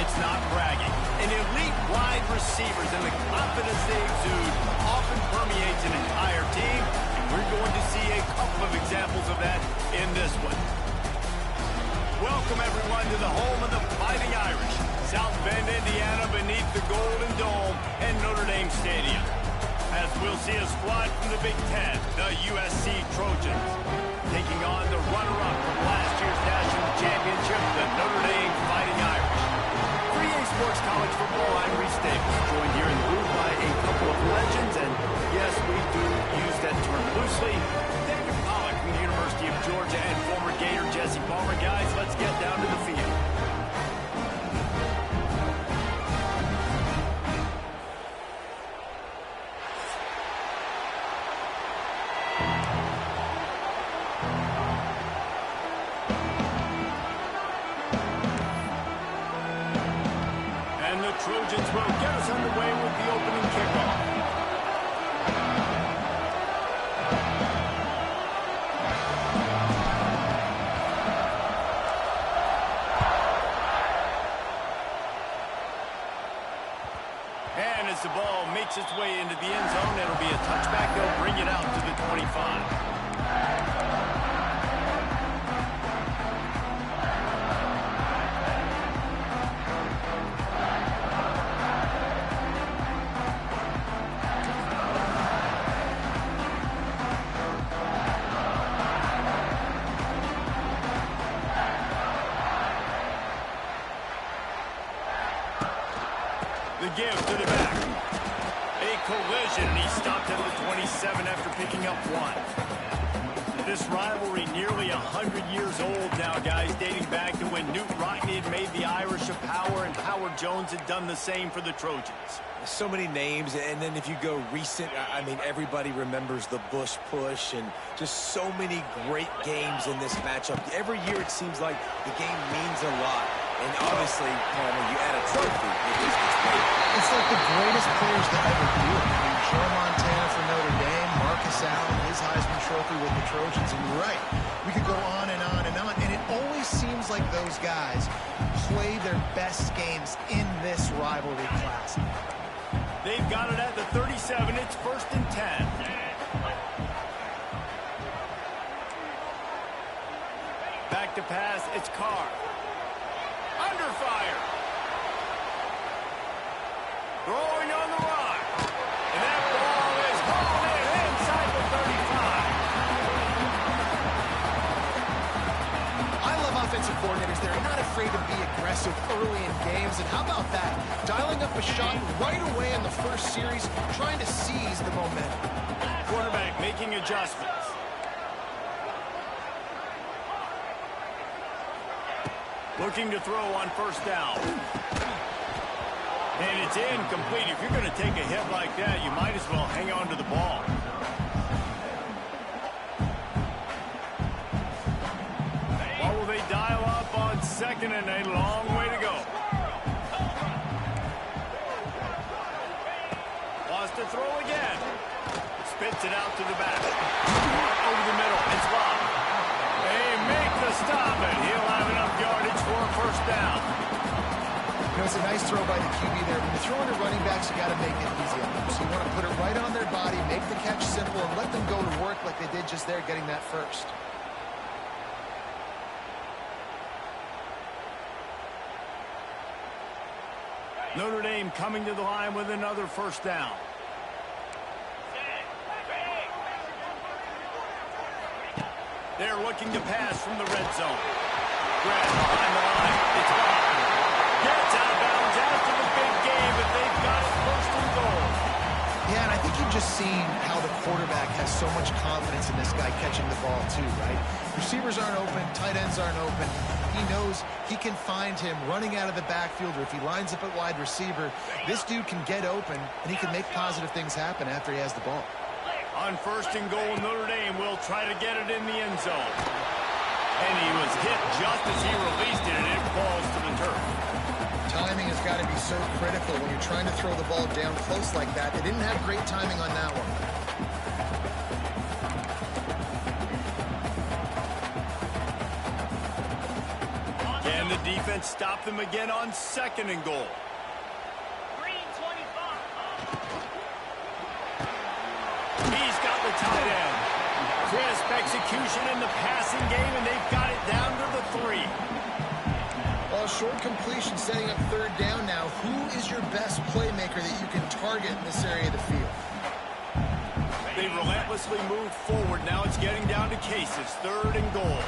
it's not bragging. An elite wide receivers and the confidence they exude often permeates an entire team, and we're going to see a couple of examples of that in this one. Welcome, everyone, to the home of the Fighting Irish, South Bend, Indiana, beneath the Golden Dome and Notre Dame Stadium. As we'll see a squad from the Big Ten, the USC Trojans, taking on the runner-up from last year's national championship, the Notre Dame Fighting Irish. For EA Sports College Football, I'm Reese Davis, joined here in the booth by a couple of legends, and yes, we do use that term loosely. David Pollack from the University of Georgia and former Gator Jesse Palmer. Guys, let's get down to the field. Trojans will get us underway with the opening kickoff. And as the ball makes its way into the end zone, it'll be a touchback. They'll bring it out to the 25. The give to the back. A collision, and he stopped at the 27 after picking up one. This rivalry nearly 100 years old now, guys, dating back to when Newt Rockne had made the Irish a power and Howard Jones had done the same for the Trojans. So many names, and then if you go recent, I mean, everybody remembers the Bush push and just so many great games in this matchup. Every year it seems like the game means a lot. And obviously, Palmer, you add a trophy, it just gets great. It's like the greatest players to ever do it. I mean, Joe Montana for Notre Dame, Marcus Allen, his Heisman Trophy with the Trojans, and you're right. We could go on and on and on, and it always seems like those guys play their best games in this rivalry class. They've got it at the 37. It's 1st and 10. Back to pass. It's Carr. Under fire. Throwing on the run. And that ball is hauled in inside the 35. I love offensive coordinators. They're not afraid to be aggressive early in games. And how about that? Dialing up a shot right away in the first series, trying to seize the momentum. Quarterback making adjustments. Looking to throw on 1st down. And it's incomplete. If you're going to take a hit like that, you might as well hang on to the ball. What will they dial up on 2nd and a long way to go? Wants to throw again. Spits it out to the back. Over the middle. It's locked. They make the stop, and he'll have enough yardage for a 1st down. You know, it's a nice throw by the QB there. When you're throwing to running backs, you got to make it easy on them. So you want to put it right on their body, make the catch simple, and let them go to work like they did just there, getting that first. Notre Dame coming to the line with another 1st down. They're looking to pass from the red zone. Grab behind the line. It's gone. Gets out of bounds after the big game, but they've got it 1st and goal. Yeah, and I think you've just seen how the quarterback has so much confidence in this guy catching the ball too, right? Receivers aren't open, tight ends aren't open. He knows he can find him running out of the backfield, or if he lines up at wide receiver, this dude can get open, and he can make positive things happen after he has the ball. On 1st and goal, Notre Dame will try to get it in the end zone. And he was hit just as he released it, and it falls to the turf. Timing has got to be so critical when you're trying to throw the ball down close like that. They didn't have great timing on that one. defense stopped them again on 2nd and goal. Green 25. He's got the tight end. Crisp execution in the passing game, and they've got it down to the 3. Well, short completion setting up 3rd down now. Who is your best playmaker that you can target in this area of the field? They relentlessly move forward. Now it's getting down to cases. 3rd and goal.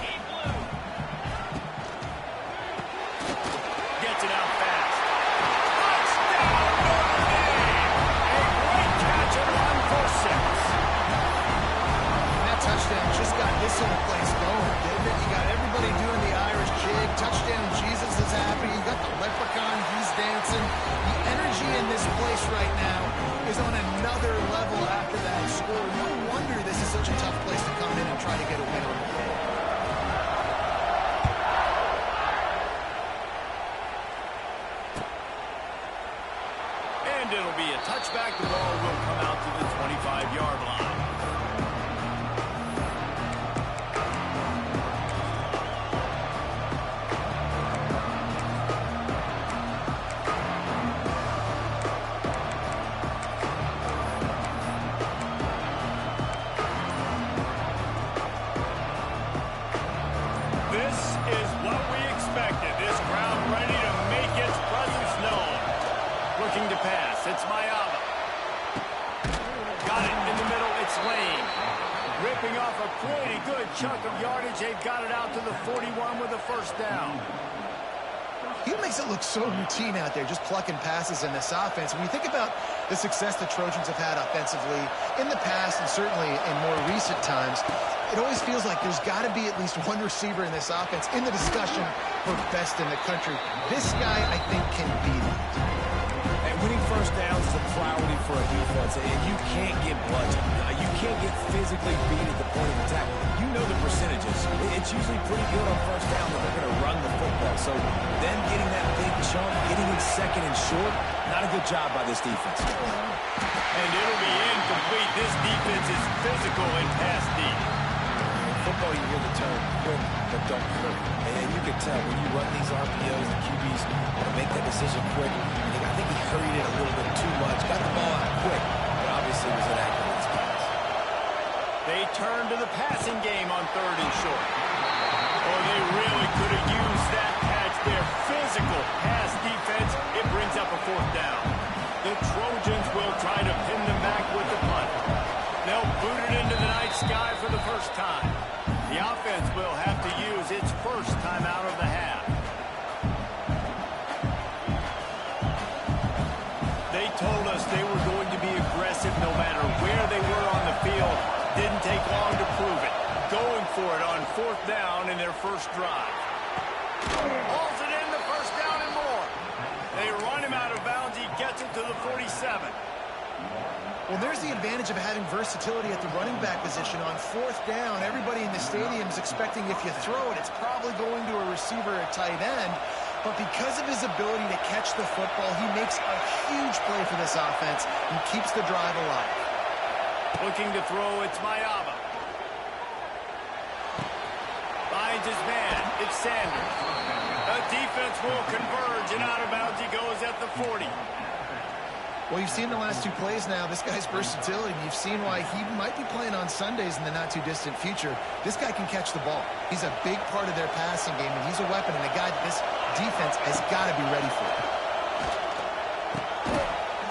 Gets it out fast. Touchdown, Notre Dame! A great catch and run for 6. And that touchdown just got this whole place going, didn't it? You got everybody doing the Irish jig. Touchdown, Jesus is happy. You got the leprechaun, he's dancing. The energy in this place right now is on another level after that score. No wonder this is such a tough place to come in and try to get a win on the day. And it'll be a touchback. The ball will come out to the 25-yard line. This is what we expected. This crowd ready to make its presence known. Looking to pass. It's Mayava. Got it in the middle. It's Lane. Ripping off a pretty good chunk of yardage. They've got it out to the 41 with a 1st down. He makes it look so routine out there, just plucking passes in this offense. When you think about the success the Trojans have had offensively in the past and certainly in more recent times, it always feels like there's got to be at least one receiver in this offense in the discussion for best in the country. This guy, I think, can beat it. And winning 1st downs is a priority for a defense, and you can't get bludgeoned. You can't get physically beat at the point of attack. You know the percentages. It's usually pretty good on 1st down that they're going to run the football. So then getting that big chunk, getting in 2nd and short, not a good job by this defense. And it'll be incomplete. This defense is physical and pass deep. Football, you hear the term quick, but don't hurt. And you can tell when you run these RPOs, the QBs want to make that decision quick. I think he hurried it a little bit too much. Got the ball out quick, but obviously was inaccurate in his pass. They turn to the passing game on 3rd and short. Oh, they really could have used that patch there. Physical pass defense. It brings up a 4th down. The Trojans will try to pin them back with the punt. They'll boot it into the night sky for the 1st time. The offense will have to use its 1st time out of the half. They told us they were going to be aggressive no matter where they were on the field. Didn't take long to prove it. Going for it on 4th down in their 1st drive. Hauls it in, the 1st down and more. They run him out of bounds. He gets it to the 47. Well, there's the advantage of having versatility at the running back position. On 4th down, everybody in the stadium is expecting if you throw it, it's probably going to a receiver or tight end. But because of his ability to catch the football, he makes a huge play for this offense and keeps the drive alive. Looking to throw, it's Mayava. Finds his man, it's Sanders. The defense will converge, and out of bounds he goes at the 40. Well, you've seen the last 2 plays now. This guy's versatility. You've seen why he might be playing on Sundays in the not-too-distant future. This guy can catch the ball. He's a big part of their passing game, and he's a weapon, and a guy that this defense has got to be ready for.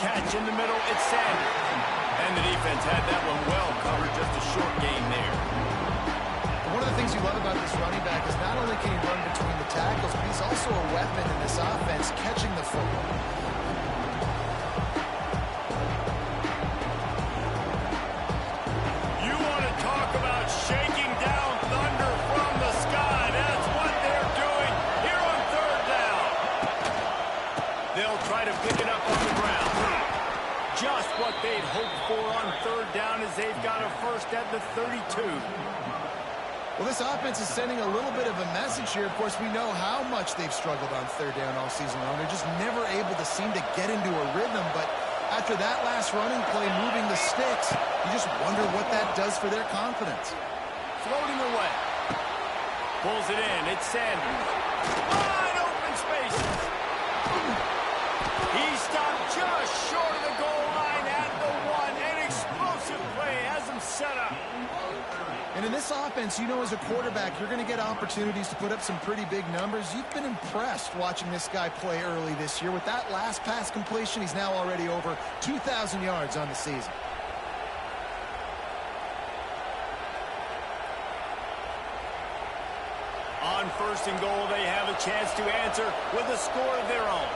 Catch in the middle, it's Sanders. And the defense had that one well covered, just a short gain there. One of the things you love about this running back is not only can he run between the tackles, but he's also a weapon in this offense catching the football. You want to talk about shaking down thunder from the sky. That's what they're doing here on 3rd down. They'll try to pick it up on the ground. Just what they'd hoped for on 3rd down as they've got a 1st at the 32. Well, this offense is sending a little bit of a message here. Of course, we know how much they've struggled on 3rd down all season long. They're just never able to seem to get into a rhythm. But after that last running play, moving the sticks, you just wonder what that does for their confidence. Floating away. Pulls it in. It's Sanders. Wide open spaces. He stopped just short of the goal line at the 1. An explosive play has him set up. And in this offense, you know, as a quarterback, you're going to get opportunities to put up some pretty big numbers. You've been impressed watching this guy play early this year. With that last pass completion, he's now already over 2,000 yards on the season. On 1st and goal, they have a chance to answer with a score of their own.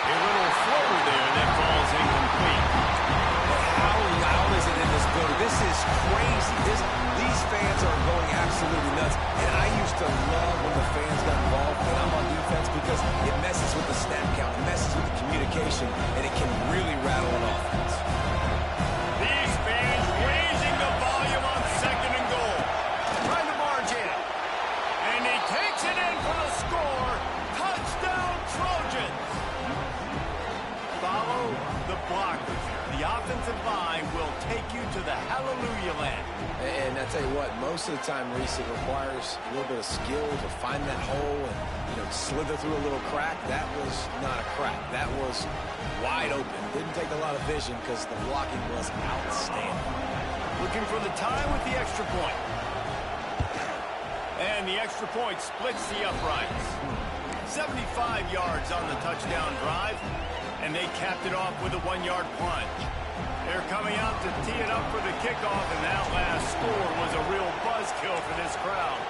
A little floater there that falls incomplete. How loud is it in this building? This is crazy. These fans are going absolutely nuts. And I used to love when the fans got involved when I'm on defense because it messes with the snap count, it messes with the communication, and it can really rattle an offense. These fans raising the volume on 2nd and goal. Trying to march in. And he takes it in for the score. Touchdown, Trojans. Follow the blockers. The offensive line will take you to the hallelujah land. And I tell you what, most of the time, Reese, it requires a little bit of skill to find that hole and, you know, slither through a little crack. That was not a crack. That was wide open. Didn't take a lot of vision because the blocking was outstanding. Looking for the tie with the extra point. And the extra point splits the uprights. 75 yards on the touchdown drive. And they capped it off with a 1-yard plunge. They're coming out to tee it up for the kickoff, and that last score was a real buzzkill for this crowd.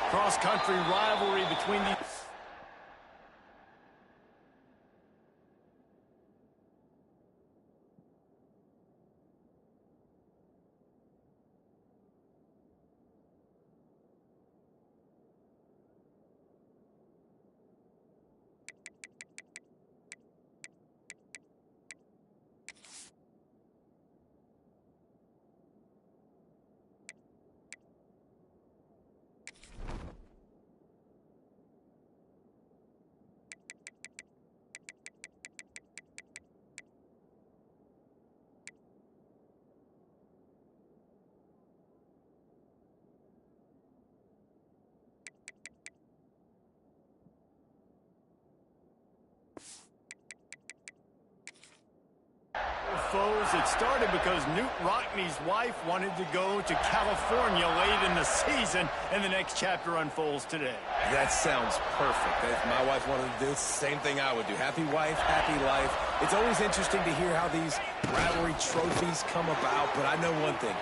Cross-country rivalry between these... Foes. It started because Newt Rockney's wife wanted to go to California late in the season, and the next chapter unfolds today. That sounds perfect. If my wife wanted to do the same thing I would do. Happy wife, happy life. It's always interesting to hear how these rivalry trophies come about, but I know one thing.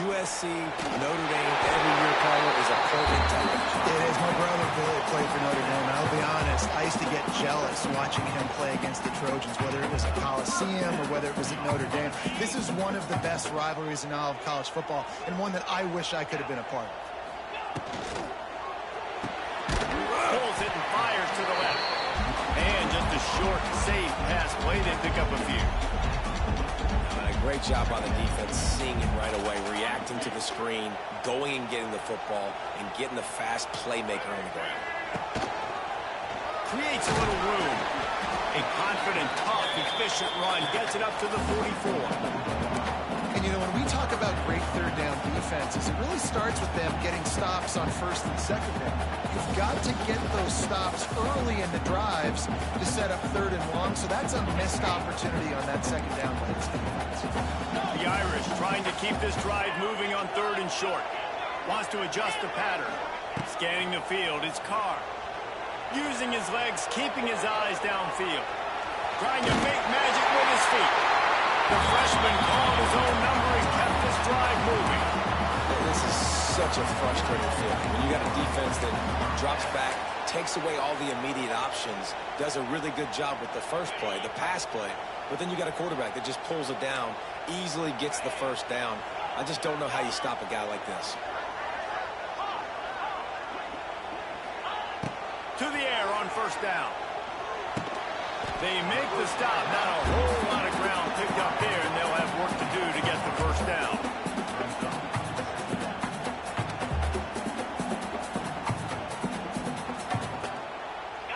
USC, Notre Dame, every year, Carter, is a perfect television. It is. My brother Billy played for Notre Dame. I'll be honest, I used to get jealous watching him play against the Trojans, whether it was at Coliseum or whether it was at Notre Dame. This is one of the best rivalries in all of college football, and one that I wish I could have been a part of. Pulls it and fires to the left. And just a short, safe pass play. They pick up a few. Great job on the defense, seeing it right away, reacting to the screen, going and getting the football, and getting the fast playmaker on the ground. Creates a little room. A confident, tough, efficient run gets it up to the 44. And, you know, when we talk about great third down defenses, it really starts with them getting stops on 1st and 2nd down. You've got to get those stops early in the drives to set up 3rd and long, so that's a missed opportunity on that 2nd down by this defense. The Irish trying to keep this drive moving on 3rd and short. Wants to adjust the pattern. Scanning the field, it's Carr. Using his legs, keeping his eyes downfield. Trying to make magic with his feet. The freshman called his own number and kept this drive moving. This is such a frustrating feeling. When you got a defense that drops back, takes away all the immediate options, does a really good job with the first play, the pass play, but then you got a quarterback that just pulls it down, easily gets the 1st down. I just don't know how you stop a guy like this. To the air on 1st down. They make the stop. Not a whole lot of ground picked up there, and they'll have work to do to get the 1st down.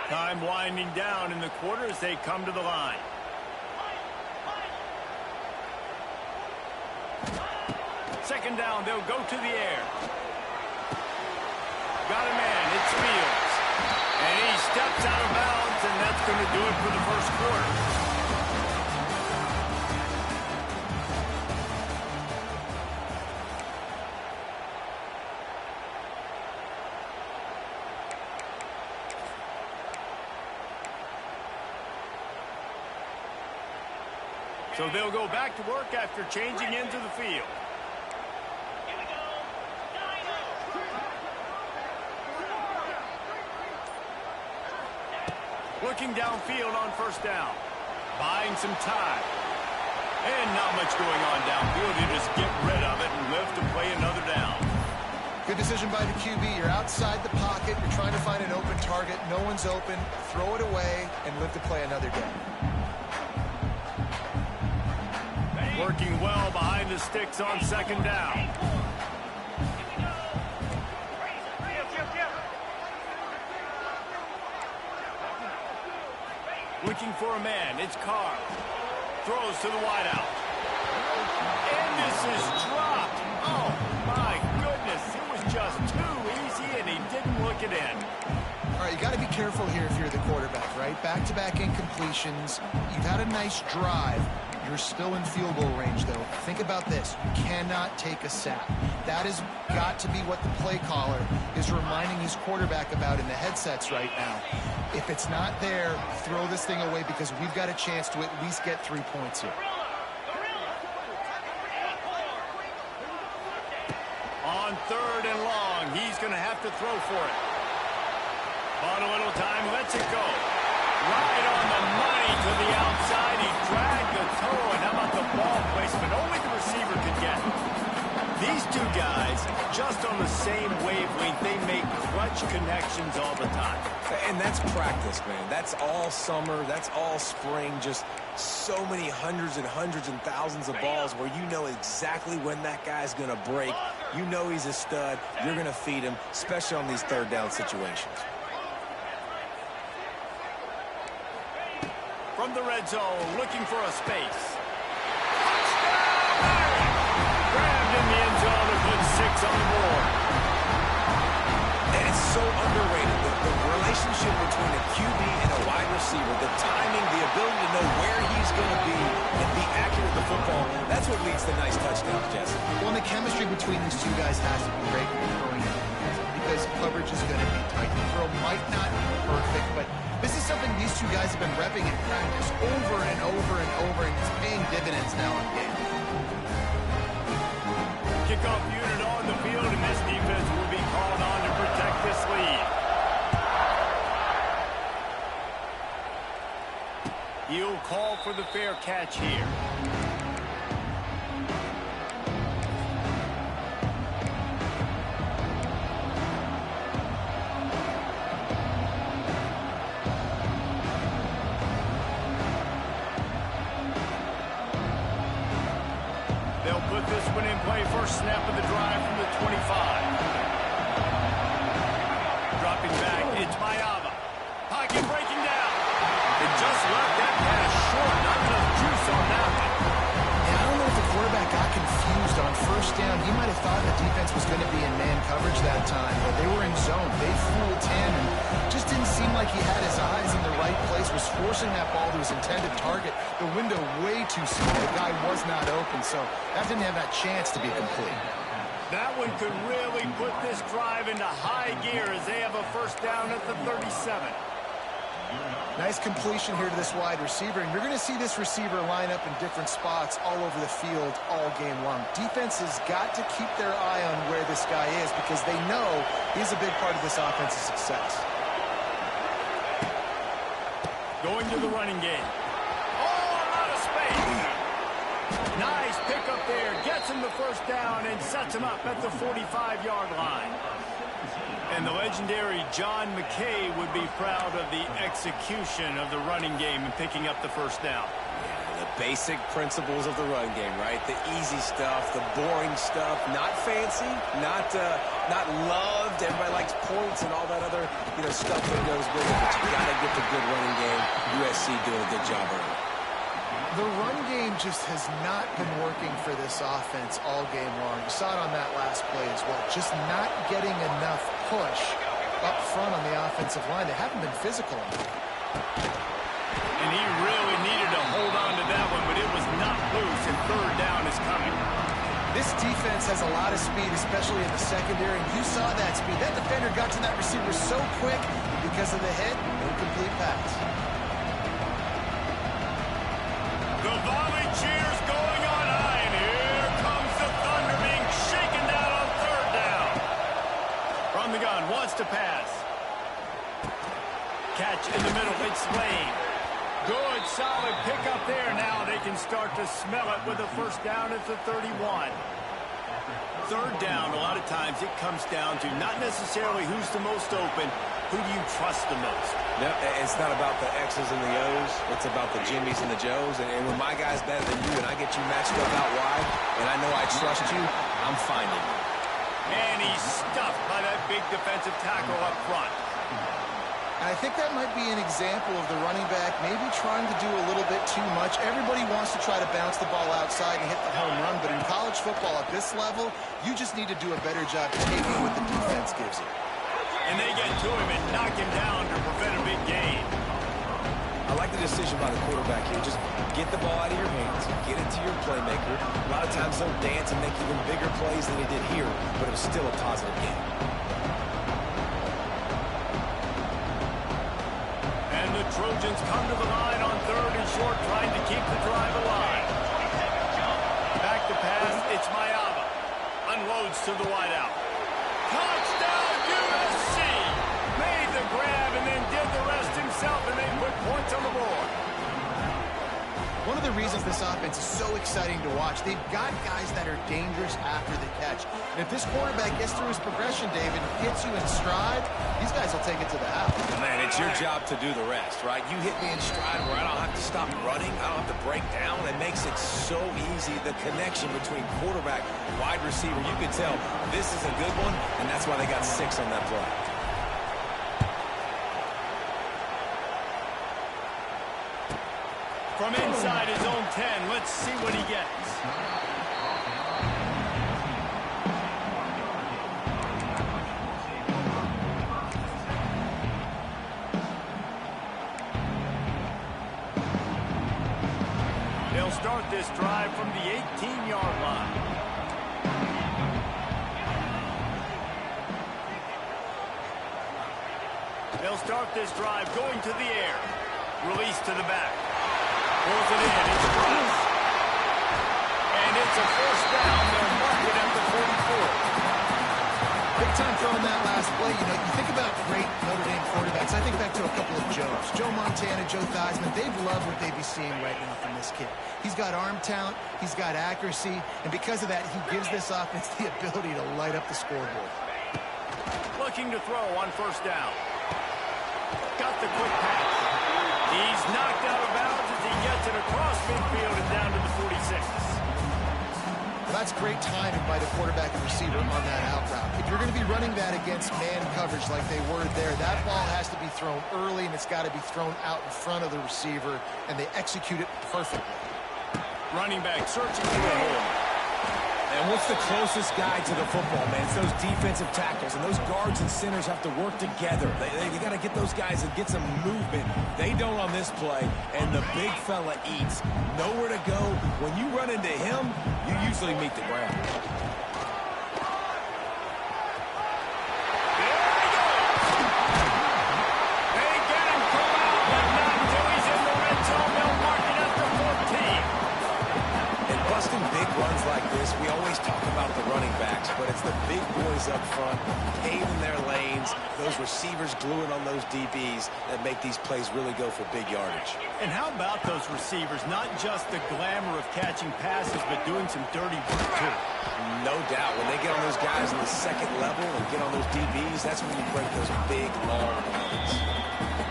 Time winding down in the quarter as they come to the line. second down, they'll go to the air. Got a man, it's Fields. And he steps out of bounds, and that's going to do it for the first quarter. So they'll go back to work after changing into the field. Looking downfield on first down. Buying some time. And not much going on downfield. You just get rid of it and live to play another down. Good decision by the QB. You're outside the pocket. You're trying to find an open target. No one's open. Throw it away and live to play another down. Working well behind the sticks on second down. Looking for a man. It's Carr. Throws to the wideout. And this is dropped. Oh, my goodness. It was just too easy, and he didn't look it in. All right, you got to be careful here if you're the quarterback, right? Back-to-back incompletions. You've had a nice drive. You're still in field goal range, though. Think about this. You cannot take a sack. That has got to be what the play caller is reminding his quarterback about in the headsets right now. If it's not there, throw this thing away because we've got a chance to at least get 3 points here. On third and long, he's going to have to throw for it. Bought a little time, lets it go. Right on the money to the outside. He dragged the toe, and how about the ball placement? Only the receiver could get it. These two guys, just on the same wavelength, they make clutch connections all the time. And that's practice, man. That's all summer. That's all spring. Just so many hundreds and thousands of balls where you know exactly when that guy's going to break. You know he's a stud. You're going to feed him, especially on these third down situations. From the red zone, looking for a space. Grabbed in the end zone and put 6 on the board. And it's so underrated. The relationship between a QB and a wide receiver, the timing, the ability to know where he's going to be and be accurate with the football, that's what leads to nice touchdowns, Jesse. Well, and the chemistry between these two guys has to be great when you're throwing it because coverage is going to be tight. The throw might not be perfect, but this is something these two guys have been repping in practice over and over and over, and it's paying dividends now in game. Kickoff unit on the field, and this defense will be called on to protect this lead. He'll call for the fair catch here. They'll put this one in play. First snap of the drive from the 25. Dropping back, it's Mayava. Pocket breaking down. It just left that pass short. Not enough juice on that one. Yeah, I don't know if the quarterback got confused on first down. He might have thought the defense was going to be in man coverage that time, but they were in zone. They fooled him and just didn't seem like he had his eyes in the right place, was forcing that ball to his intended target. The window way too small. The guy was not open, so that didn't have that chance to be complete. That one could really put this drive into high gear as they have a first down at the 37. Nice completion here to this wide receiver, and you're going to see this receiver line up in different spots all over the field all game long. Defense has got to keep their eye on where this guy is because they know he's a big part of this offense's success. Going to the running game. Oh, a lot of space. Nice pickup there. Gets him the first down and sets him up at the 45-yard line. And the legendary John McKay would be proud of the execution of the running game and picking up the first down. Yeah, the basic principles of the run game, right? The easy stuff, the boring stuff, not fancy, not loved. Everybody likes points and all that other stuff that goes with it. But you got to get the good running game. USC doing a good job early. The run game just has not been working for this offense all game long. You saw it on that last play as well. Just not getting enough push up front on the offensive line. They haven't been physical enough. And he really needed to hold on to that one, but it was not loose, and third down is coming. This defense has a lot of speed, especially in the secondary, and you saw that speed. That defender got to that receiver so quick, and because of the hit, incomplete pass. The volley cheers going on high, and here comes the Thunder being shaken down on third down. From the gun, wants to pass. Catch in the middle, it's Lane. Good, solid pickup there. Now they can start to smell it with a first down at the 31. Third down, a lot of times it comes down to not necessarily who's the most open, who do you trust the most? No, it's not about the X's and the O's. It's about the Jimmies and the Joes. And when my guy's better than you and I get you matched up out wide, and I know I trust you, I'm finding you. And he's stuffed by that big defensive tackle up front. And I think that might be an example of the running back maybe trying to do a little bit too much. Everybody wants to try to bounce the ball outside and hit the home run, but in college football at this level, you just need to do a better job taking what the defense gives you. And they get to him and knock him down to prevent a big gain. I like the decision by the quarterback here. Just get the ball out of your hands, get it to your playmaker. A lot of times they'll dance and make even bigger plays than he did here, but it was still a positive game. And the Trojans come to the line on third and short, trying to keep the drive alive. Back to pass, it's Mayaba. Unloads to the wideout. Touchdown, USC! Made the grab and then did the rest himself, and they put points on the board. One of the reasons this offense is so exciting to watch, they've got guys that are dangerous after the catch. And if this quarterback gets through his progression, David, and hits you in stride, these guys will take it to the house. Man, it's your job to do the rest, right? You hit me in stride where I don't have to stop running. I don't have to break down. It makes it so easy. The connection between quarterback and wide receiver, you can tell this is a good one, and that's why they got 6 on that play. From inside his own 10, let's see what he gets. They'll start this drive from the 18-yard line. They'll start this drive going to the air. Release to the back. Pulls it in, it's cross. And it's a first down. They'll mark it at the 44. Big time throwing that last play. You know, you think about great Notre Dame quarterbacks. I think back to a couple of Joes. Joe Montana, Joe Theismann. They've loved what they'd be seeing right now from this kid. He's got arm talent. He's got accuracy. And because of that, he gives this offense the ability to light up the scoreboard. Looking to throw on first down. Got the quick pass. He's knocked out of bounds as he gets it across midfield and down to the 46. Well, that's great timing by the quarterback and receiver on that out route. If you're going to be running that against man coverage like they were there, that ball has to be thrown early, and it's got to be thrown out in front of the receiver, and they execute it perfectly. Running back searching for a hole. And what's the closest guy to the football, man? It's those defensive tackles, and those guards and centers have to work together. They got to get those guys and get some movement. They don't on this play, and the big fella eats. Nowhere to go. When you run into him, you usually meet the ground. They get him come out, but not until he's in the red zone. They'll mark it at the 14. And busting big runs like this, we always talk about the running backs, but it's the big boys up front, paving their lanes, those receivers gluing on those DBs that make these plays really go for big yardage. And how about those receivers? Not just the glamour of catching passes, but doing some dirty work too. No doubt. When they get on those guys in the second level and get on those DBs, that's when you break those big, long runs.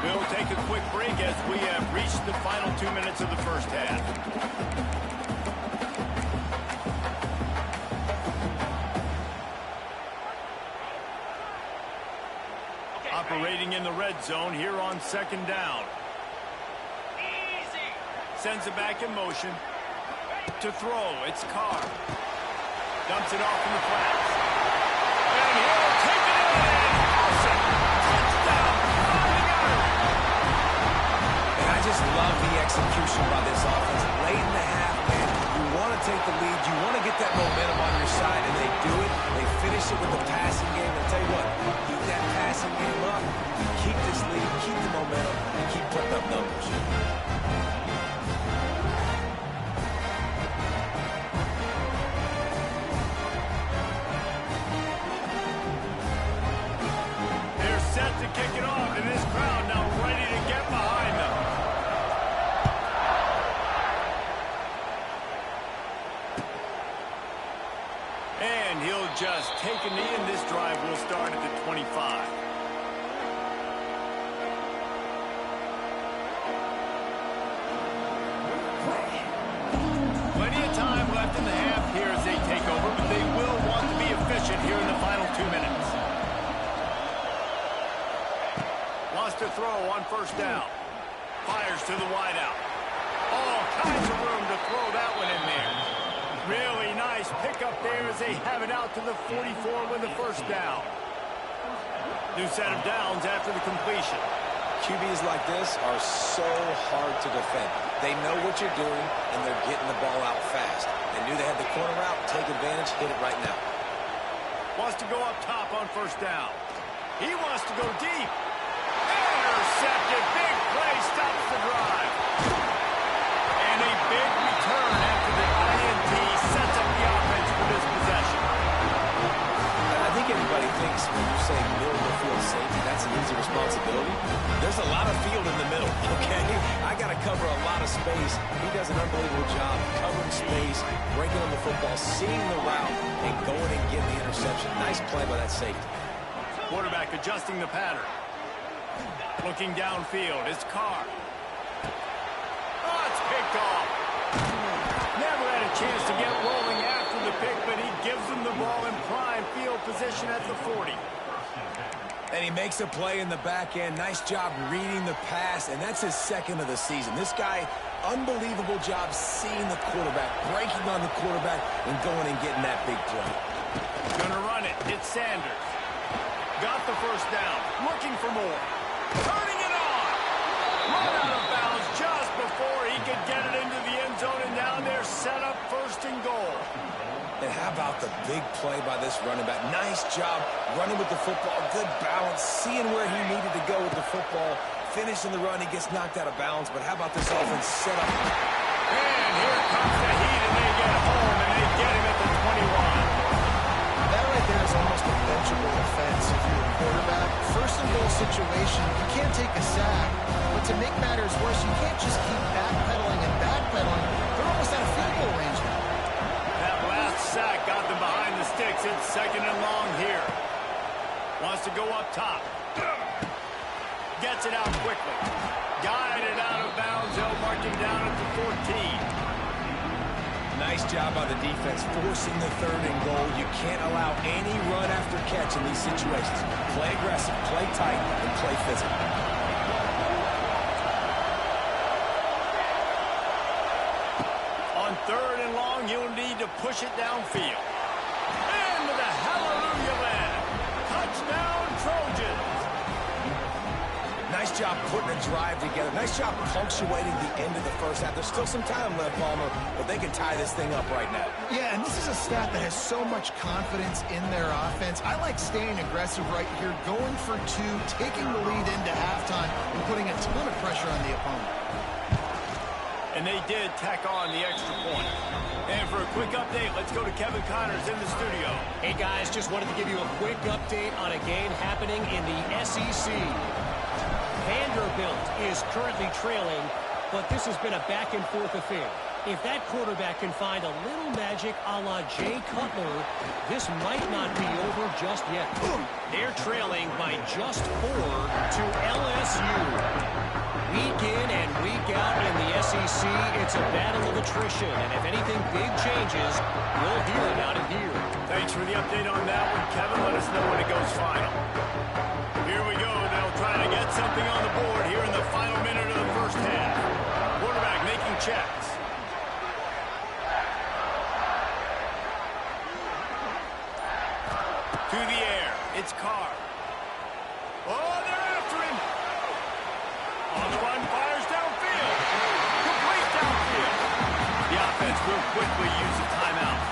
We'll take a quick break as we have reached the final 2 minutes of the first half. Operating in the red zone here on second down. sends it back in motion. To throw, it's Carr. Dumps it off in the flats. And he'll take it in. Awesome. Touchdown. And I just love the execution by this offense. Late in the half, man, you want to take the lead. You want to get that momentum on your side, and they do it. They finish it with the passing game. And tell you what, keep that passing game up. Keep this lead, keep the momentum, and keep putting up numbers. Set to kick it off, and this crowd now ready to get behind them. And he'll just take a knee, and this drive will start at the 25. Plenty of time left in the half here as they take over, but they will want to be efficient here in the final 2 minutes. Wants to throw on first down. Fires to the wideout. All kinds of room to throw that one in there. Really nice pickup there as they have it out to the 44 with the first down. New set of downs after the completion. QBs like this are so hard to defend. They know what you're doing, and they're getting the ball out fast. They knew they had the corner out. Take advantage. Hit it right now. Wants to go up top on first down. He wants to go deep. Intercepted. Big play stops the drive. And a big return after the INT sets up the offense for this possession. I think everybody thinks when you say middle of the field safety, that's an easy responsibility. There's a lot of field in the middle, okay? I got to cover a lot of space. He does an unbelievable job covering space, breaking on the football, seeing the route, and going and getting the interception. Nice play by that safety. Quarterback adjusting the pattern. Looking downfield, it's Carr. Oh, it's picked off. Never had a chance to get rolling after the pick, but he gives them the ball in prime field position at the 40. And he makes a play in the back end. Nice job reading the pass, and that's his second of the season. This guy, unbelievable job seeing the quarterback, breaking on the quarterback, and going and getting that big play. Gonna run it. It's Sanders. Got the first down. Looking for more. Turning it on. Run out of bounds just before he could get it into the end zone, and now they're set up first and goal. And how about the big play by this running back? Nice job running with the football. Good balance, seeing where he needed to go with the football. Finishing the run, he gets knocked out of bounds. But how about this offense set up? And here comes the heat, and they get home, and they get him at the 21. That right there is almost a benchable offense if you're a quarterback. First and goal situation, you can't take a sack. But to make matters worse, you can't just keep backpedaling and backpedaling. They're almost out of field goal range now. That last sack got them behind the sticks. It's second and long here. Wants to go up top. Gets it out quickly. Guided out of bounds. They'll mark him down at the 14. Nice job by the defense, forcing the third and goal. You can't allow any run after catch in these situations. Play aggressive, play tight, and play physical. On third and long, you'll need to push it downfield. Into the hallelujah land. Touchdown, Trojans. Nice job putting a drive together. Nice job punctuating the end of the first half. There's still some time left, Palmer, but they can tie this thing up right now. Yeah, and this is a staff that has so much confidence in their offense. I like staying aggressive right here, going for two, taking the lead into halftime, and putting a ton of pressure on the opponent. And they did tack on the extra point. And for a quick update, let's go to Kevin Connors in the studio. Hey, guys, just wanted to give you a quick update on a game happening in the SEC. Vanderbilt is currently trailing, but this has been a back-and-forth affair. If that quarterback can find a little magic a la Jay Cutler, this might not be over just yet. They're trailing by just 4 to LSU. Week in and week out in the SEC, it's a battle of attrition, and if anything big changes, you'll hear about it here. Thanks for the update on that one, Kevin. Let us know when it goes final. Here we go. They'll try to get something on the board here in the final minute of the first half. Quarterback making checks. To the air. It's Carr. Oh, they're after him. On the run, fires downfield. Complete downfield. The offense will quickly use a timeout.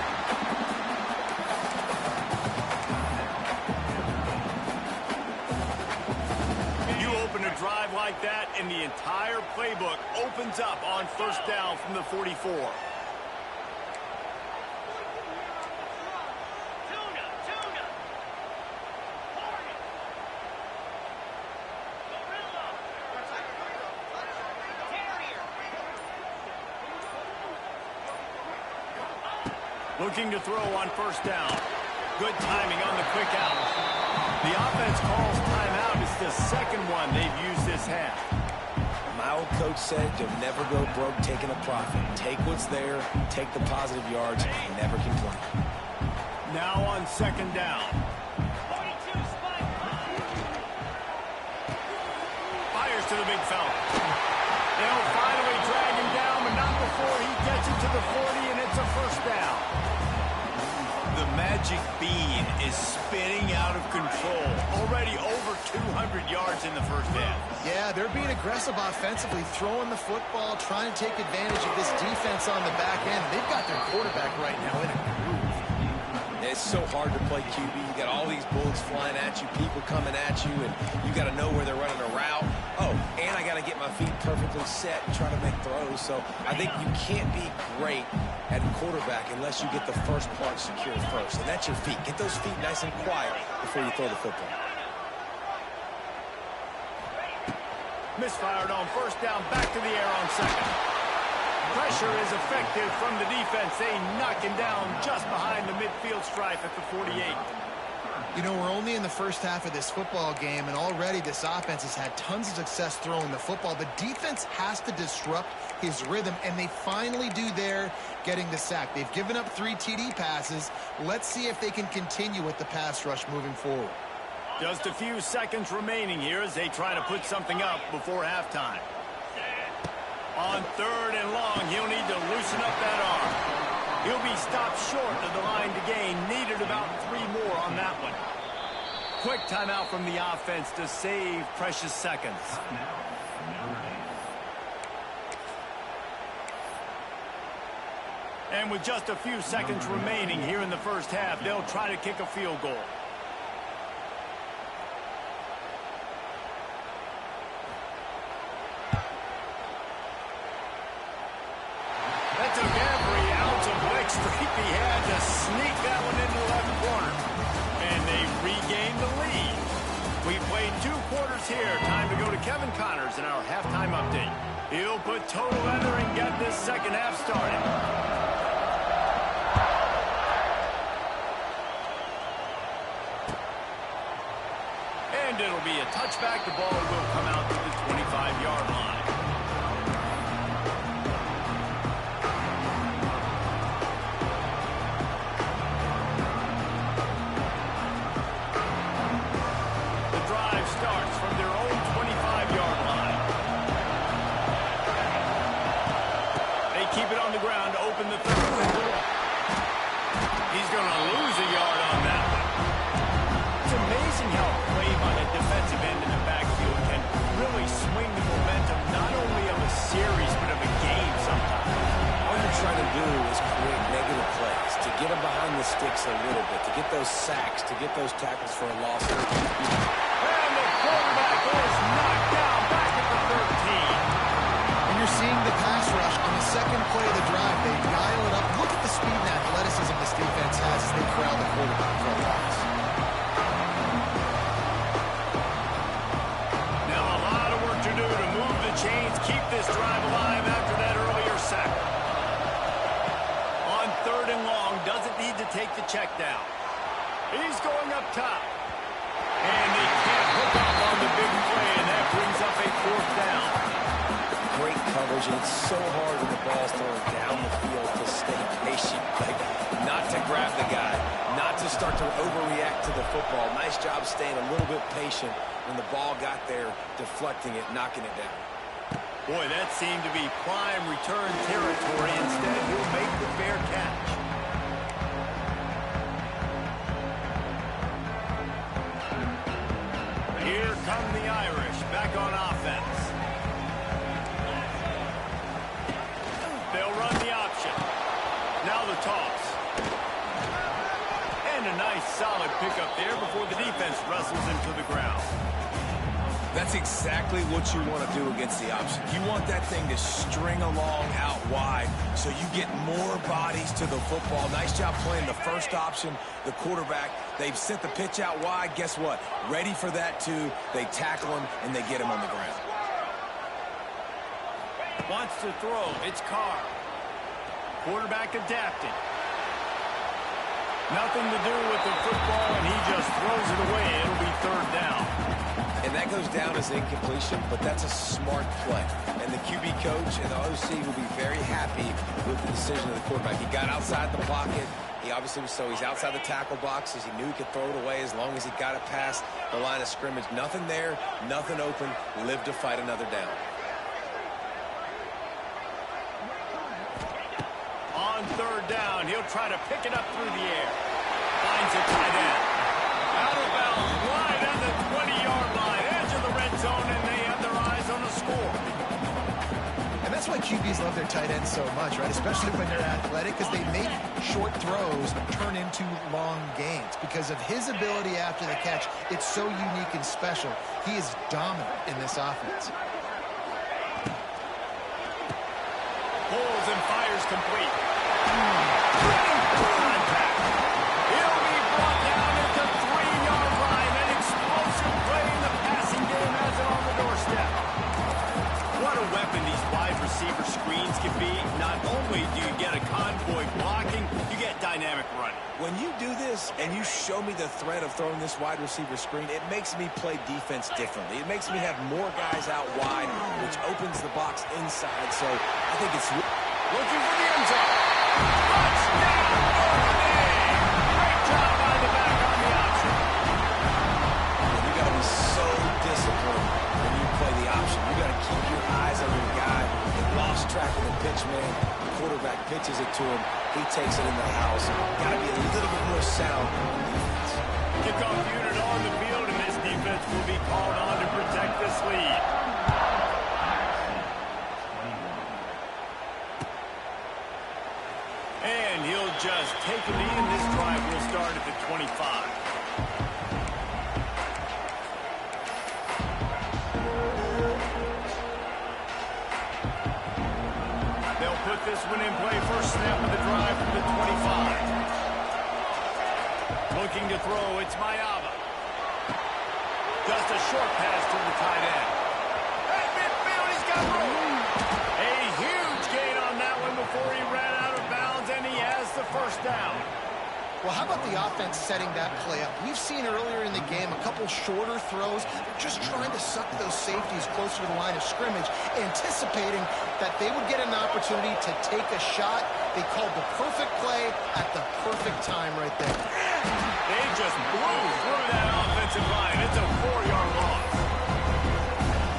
You open a drive like that, and the entire playbook opens up on first down from the 44. Looking to throw on first down. Good timing on the quick out. The offense calls timeout. It's the second one they've used this half. My old coach said you'll never go broke taking a profit. Take what's there, take the positive yards, and never complain. Now on second down. Fires to the big fella. They'll finally drag him down, but not before he gets it to the 40, and it's a first down. The magic bean is spinning out of control. Already over 200 yards in the first half. Yeah, they're being aggressive offensively, throwing the football, trying to take advantage of this defense on the back end. They've got their quarterback right now in a groove. It's so hard to play QB. You got all these bullets flying at you, people coming at you, and you got to know where they're running a route. Oh, and I got to get my feet perfectly set and try to make throws. So I think you can't be great at quarterback unless you get the first part secured first, and that's your feet. Get those feet nice and quiet before you throw the football. Misfired on first down, back to the air on second. Pressure is effective from the defense. They knock him down just behind the midfield stripe at the 48. You know, we're only in the first half of this football game, and already this offense has had tons of success throwing the football. The defense has to disrupt his rhythm, and they finally do there, getting the sack. They've given up 3 TD passes. Let's see if they can continue with the pass rush moving forward. Just a few seconds remaining here as they try to put something up before halftime. On third and long, he'll need to loosen up that arm. He'll be stopped short of the line to gain. Needed about 3 more on that one. Quick timeout from the offense to save precious seconds. And with just a few seconds remaining here in the first half, they'll try to kick a field goal. That took every ounce of leg strength he had to sneak that one into the left corner. And they regained the lead. We played 2 quarters here. Time to go to Kevin Connors in our halftime update. He'll put total leather and get this second half started. And it'll be a touchback. The ball will come out to the 25-yard line. Starts from their own 25-yard line. They keep it on the ground to open the third. He's going to lose a yard on that one. It's amazing how a play by the defensive end in the backfield can really swing the momentum not only of a series but of a game sometimes. All you're trying to do is create negative plays, to get them behind the sticks a little bit, to get those sacks, to get those tackles for a loss. Quarterback is knocked down back at the 13. And you're seeing the pass rush on the second play of the drive. They dial it up. Look at the speed and athleticism this defense has as they corral the quarterback for a loss. Now a lot of work to do to move the chains, keep this drive alive after that earlier sack. On third and long, doesn't need to take the check down. He's going up top. And they can't hook up on the big play, and that brings up a 4th down. Great coverage, and it's so hard when the ball's thrown down the field to stay patient, like not to grab the guy, not to start to overreact to the football. Nice job staying a little bit patient when the ball got there, deflecting it, knocking it down. Boy, that seemed to be prime return territory. Instead, he'll make the fair catch. Here come the Irish back on offense. They'll run the option. Now the toss. And a nice solid pickup there before the defense wrestles him to the ground. That's exactly what you want to do against the option. You want that thing to string along out wide so you get more bodies to the football. Nice job playing the first option, the quarterback. They've sent the pitch out wide. Guess what? Ready for that too. They tackle him and they get him on the ground. Wants to throw. It's Carr. Quarterback adapting. Nothing to do with the football, and he just throws it away. It'll be third down. And that goes down as incompletion, but that's a smart play. And the QB coach and the OC will be very happy with the decision of the quarterback. He got outside the pocket. He obviously was so he's outside the tackle boxes. He knew he could throw it away as long as he got it past the line of scrimmage. Nothing there, nothing open. Live to fight another down. On third down, he'll try to pick it up through the air. Finds a tight end. Out of bounds, wide on the 20-yard line, edge of the red zone, and they have their eyes on the score. And that's why QBs love their tight ends so much, right? Especially when they're athletic, because they make short throws turn into long gains. Because of his ability after the catch, it's so unique and special. He is dominant in this offense. Pulls and fires complete. Contact. He'll be brought down at the 3-yard line. An explosive play in the passing game has it on the doorstep. What a weapon these wide receiver screens can be. Not only do you get a convoy blocking, you get dynamic running. When you do this and you show me the threat of throwing this wide receiver screen, it makes me play defense differently. It makes me have more guys out wide, which opens the box inside. So I think it's looking for the end zone. Touchdown, Notre Dame! Great job by the back on the option. You got to be so disciplined when you play the option. You got to keep your eyes on your guy. He lost track of the pitch, man. The quarterback pitches it to him. He takes it in the house. Got to be a little bit more sound on defense. Kickoff unit on the field, and this defense will be called on to protect this lead. And he'll just take a knee, and this drive will start at the 25. They'll put this one in play. First snap of the drive from the 25. Looking to throw, it's Mayava. Just a short pass to the tight end. At midfield, he's got room. A huge gain on that one before he ran out of bounds, and he has the first down. Well, how about the offense setting that play up? We've seen earlier in the game a couple shorter throws. They're just trying to suck those safeties closer to the line of scrimmage, anticipating that they would get an opportunity to take a shot. They called the perfect play at the perfect time right there. They just blew through that offensive line. It's a 4-yard loss.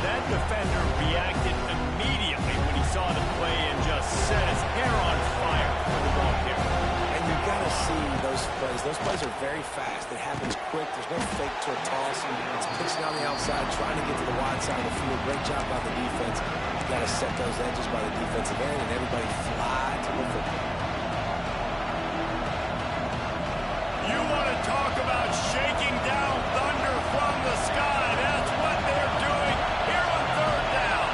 That defender reacted immediately when he saw the play and just set his hair on fire for the ball carrier. And you got to see those plays. Those plays are very fast. It happens quick. There's no fake to a toss. It's pitching on the outside, trying to get to the wide side of the field. Great job by the defense. You got to set those edges by the defensive end, and everybody fly to the football. You want to talk about shaking down thunder from the sky. That's what they're doing here on third down.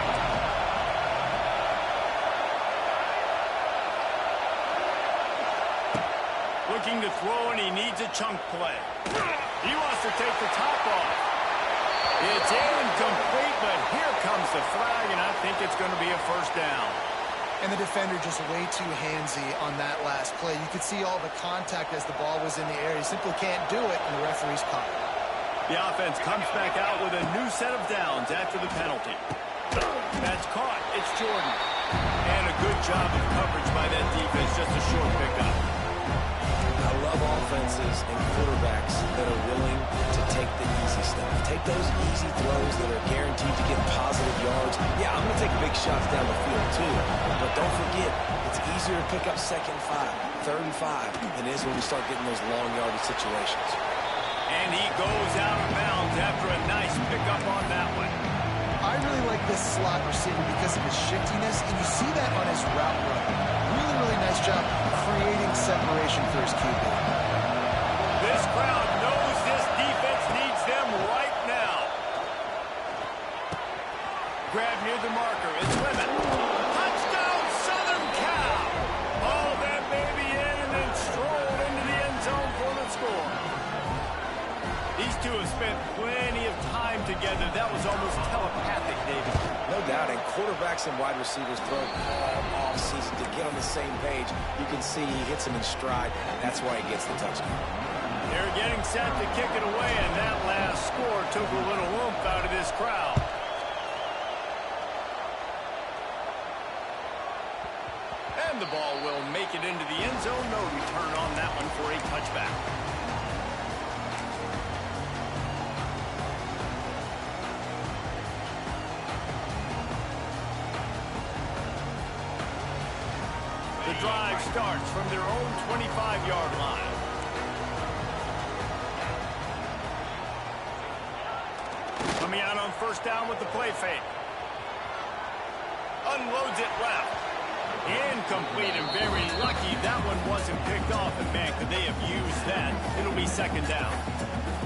Looking to throw, and he needs a chunk play. He wants to take the top off. It's incomplete, but here comes the flag, and I think it's going to be a first down. And the defender just way too handsy on that last play. You could see all the contact as the ball was in the air. He simply can't do it, and the referee's caught it. The offense comes back out with a new set of downs after the penalty. That's caught. It's Jordan. And a good job of coverage by that defense. Just a short pickup. I love offenses and quarterbacks that are willing to take the easy stuff. Take make those easy throws that are guaranteed to get positive yards, yeah, I'm going to take big shots down the field too. But don't forget, it's easier to pick up 2nd and 5, 3rd and 5 than it is when we start getting those long yardage situations. And he goes out of bounds after a nice pickup on that one. I really like this slot receiver because of his shiftiness, and you see that on his route run. Really, really nice job creating separation for his QB. This crowd knows this defense needs them right now. Grab near the marker. It's Lemon. Touchdown, Southern Cal. Oh, that baby in and then strolled into the end zone for the score. These two have spent plenty of time together. That was almost telepathic, David. No doubt, and quarterbacks and wide receivers throw all off season to get on the same page. You can see he hits him in stride. That's why he gets the touchdown. They're getting set to kick it away, and that last score took a little oomph out of this crowd. And the ball will make it into the end zone. No return on that one for a touchback. The drive starts from their own 25-yard line. Coming out on 1st down with the play fake. Unloads it left. Incomplete and very lucky that one wasn't picked off. And man, could they have used that? It'll be 2nd down.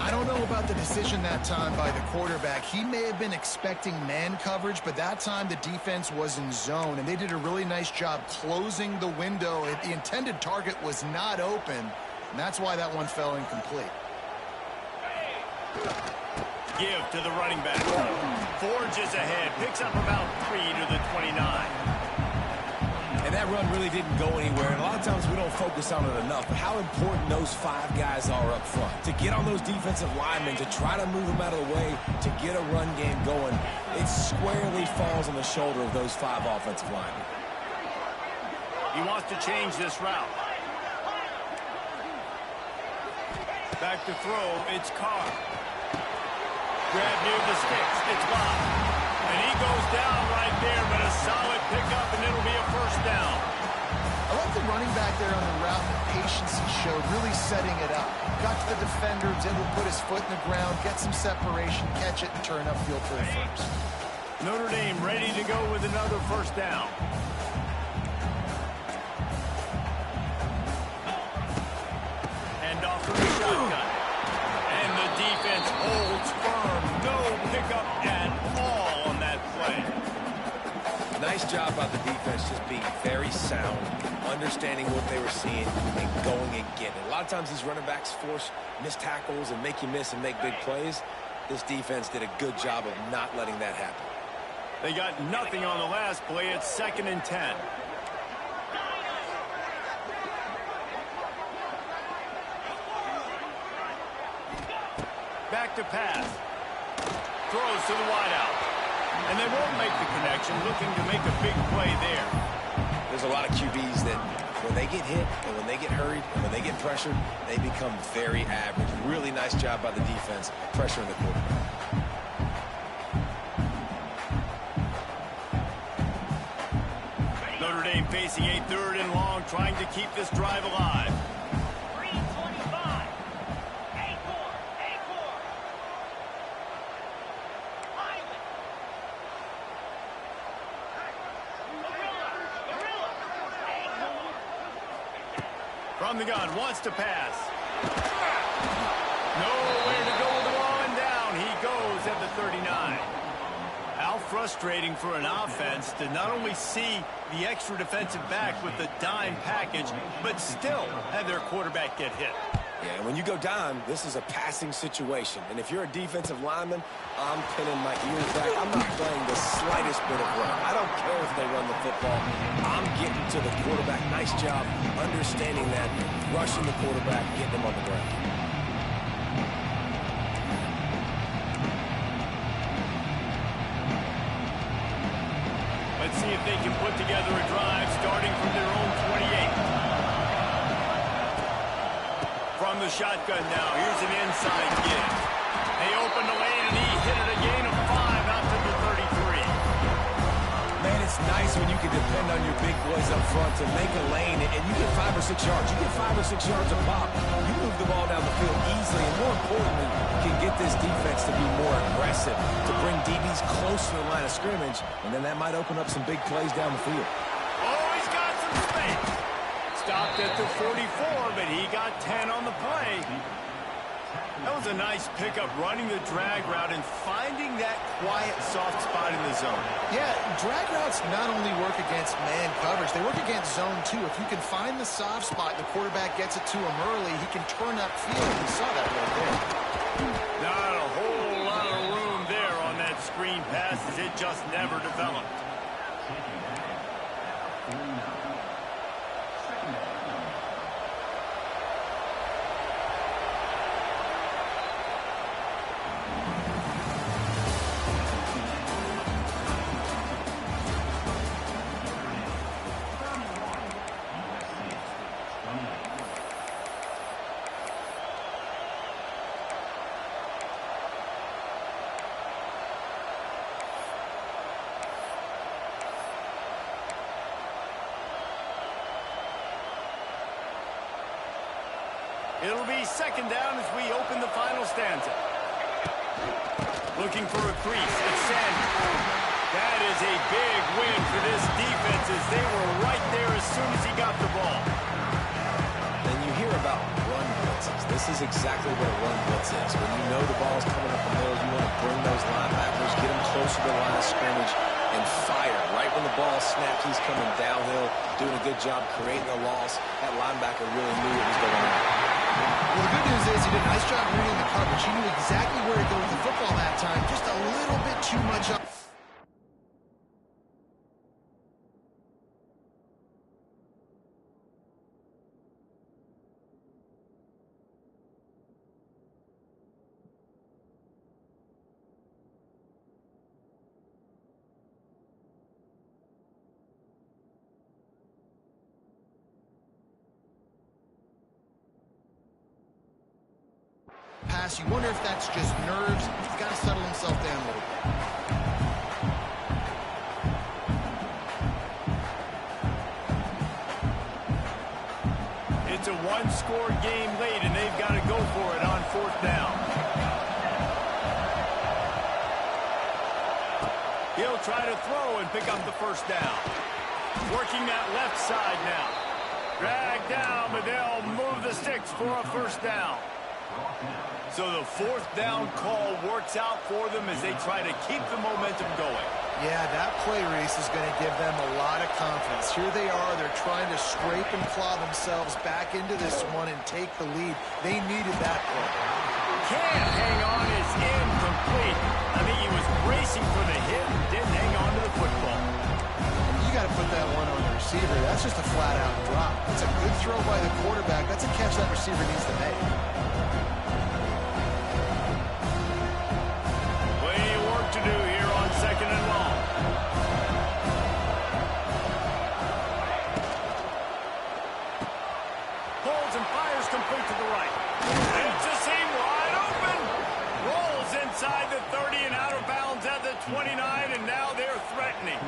I don't know about the decision that time by the quarterback. He may have been expecting man coverage, but that time the defense was in zone, and they did a really nice job closing the window. The intended target was not open, and that's why that one fell incomplete. Give to the running back. Forges ahead. Picks up about 3 to the 29. And that run really didn't go anywhere. And a lot of times we don't focus on it enough. But how important those 5 guys are up front. To get on those defensive linemen, to try to move them out of the way, to get a run game going, it squarely falls on the shoulder of those 5 offensive linemen. He wants to change this route. Back to throw. It's Carr. Grab near the sticks. It's Bob. And he goes down right there, but a solid pickup, and it'll be a 1st down. I like the running back there on the route and the patience he showed, really setting it up. Got to the defender, was able to put his foot in the ground, get some separation, catch it, and turn upfield for the 1st. Notre Dame ready to go with another 1st down. And off to the shotgun. And the defense holds firm. No pickup at all on that play. Nice job by the defense just being very sound, understanding what they were seeing, and going and getting it. A lot of times these running backs force missed tackles and make you miss and make big plays. This defense did a good job of not letting that happen. They got nothing on the last play. It's 2nd and 10. Back to pass. Throws to the wideout. And they won't make the connection, looking to make a big play there. There's a lot of QBs that when they get hit and when they get hurried and when they get pressured, they become very average. Really nice job by the defense pressuring the quarterback. Notre Dame facing a 3rd and long, trying to keep this drive alive. From the gun, wants to pass. Nowhere to go with the ball and down. He goes at the 39. How frustrating for an offense to not only see the extra defensive back with the dime package, but still have their quarterback get hit. Yeah, when you go down, this is a passing situation. And if you're a defensive lineman, I'm pinning my ears back. I'm not playing the slightest bit of run. I don't care if they run the football. I'm getting to the quarterback. Nice job understanding that, rushing the quarterback, getting him on the ground. Let's see if they can put together a drive starting from their own 28. From the shotgun now, here's an inside give. They open the lane and he nice when you can depend on your big boys up front to make a lane, and you get 5 or 6 yards. You get 5 or 6 yards a pop. You move the ball down the field easily, and more importantly, can get this defense to be more aggressive, to bring DBs close to the line of scrimmage, and then that might open up some big plays down the field. Oh, he's got some space. Stopped at the 44, but he got 10 on the play. That was a nice pickup, running the drag route and finding that quiet, soft spot in the zone. Yeah, drag routes not only work against man coverage, they work against zone too. If you can find the soft spot and the quarterback gets it to him early, he can turn upfield. We saw that right there. Not a whole lot of room there on that screen pass as it just never developed. It'll be second down as we open the final stanza. Looking for a crease. It's Samuel. That is a big win for this defense as they were right there as soon as he got the ball. And you hear about run blitzes. This is exactly what a run blitz is. When you know the ball's coming up the middle, you want to bring those linebackers, get them closer to the line of scrimmage, and fire. Right when the ball snapped, he's coming downhill, doing a good job creating a loss. That linebacker really knew what was going on. Well, the good news is he did a nice job reading the coverage. He knew exactly where to go with the football that time. Just a little bit too much up. Pass. You wonder if that's just nerves. He's got to settle himself down a little bit. It's a one-score game late, and they've got to go for it on 4th down. He'll try to throw and pick up the first down. Working that left side now. Drag down, but they'll move the sticks for a first down. So the 4th down call works out for them as they try to keep the momentum going. Yeah, that play, Reese, is going to give them a lot of confidence. Here they are. They're trying to scrape and claw themselves back into this one and take the lead. They needed that play. Can't hang on, is incomplete. I think he was bracing for the hit and didn't hang on to the football. You got to put that one on the receiver. That's just a flat-out drop. That's a good throw by the quarterback. That's a catch that receiver needs to make. To do here on 2nd and long. Holds and fires complete to the right. It's a seam wide open. Rolls inside the 30 and out of bounds at the 29, and now they're threatening.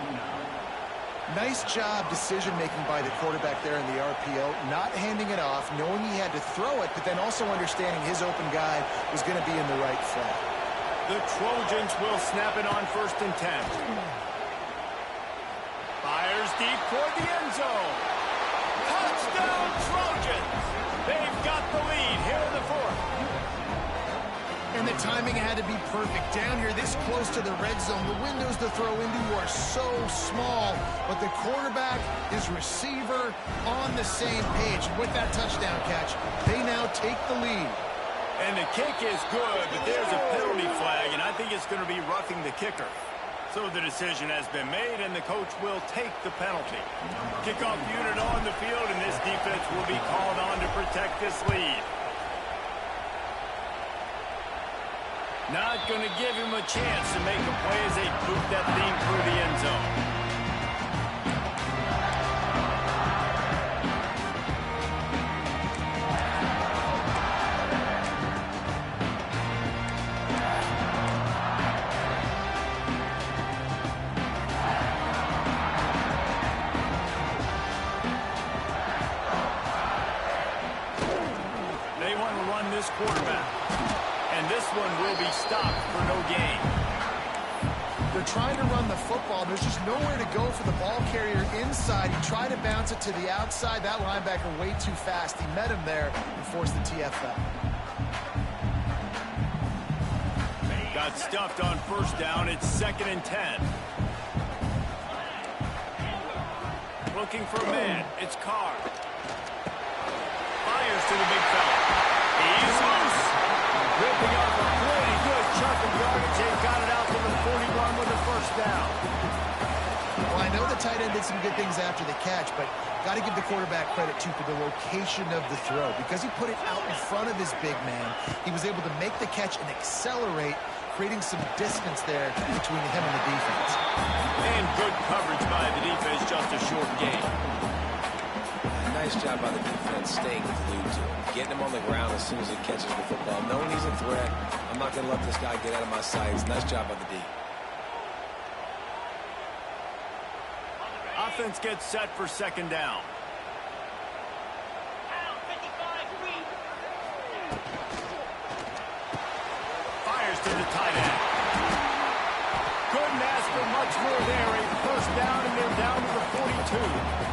Nice job decision-making by the quarterback there in the RPO, not handing it off, knowing he had to throw it, but then also understanding his open guy was going to be in the right flat. The Trojans will snap it on 1st and 10. Fires deep toward the end zone. Touchdown Trojans! They've got the lead here in the 4th. And the timing had to be perfect. Down here this close to the red zone, the windows to throw into are so small, but the quarterback, his receiver, on the same page. And with that touchdown catch, they now take the lead. And the kick is good, but there's a penalty flag, and I think it's going to be roughing the kicker. So the decision has been made, and the coach will take the penalty. Kickoff unit on the field, and this defense will be called on to protect this lead. Not going to give him a chance to make a play as they boot that thing through the end zone. one will be stopped for no gain. They're trying to run the football. There's just nowhere to go for the ball carrier inside. He tried to bounce it to the outside. That linebacker way too fast. He met him there and forced the TFL. Got stuffed on first down. It's 2nd and 10. Looking for a man. It's Carr. Fires to the big fella. He's loose. Ripping up a pretty good chunk of yardage. They got it out to the 41 with the first down. Well, I know the tight end did some good things after the catch, but got to give the quarterback credit, too, for the location of the throw. Because he put it out in front of his big man, he was able to make the catch and accelerate, creating some distance there between him and the defense. And good coverage by the defense, just a short gain. Nice job by the defense staying glued to him, getting him on the ground as soon as he catches the football. Knowing he's a threat, I'm not going to let this guy get out of my sights. Nice job by the D. Offense gets set for 2nd down. Fires to the tight end. Couldn't ask for much more there. A first down, and they're down to the 42.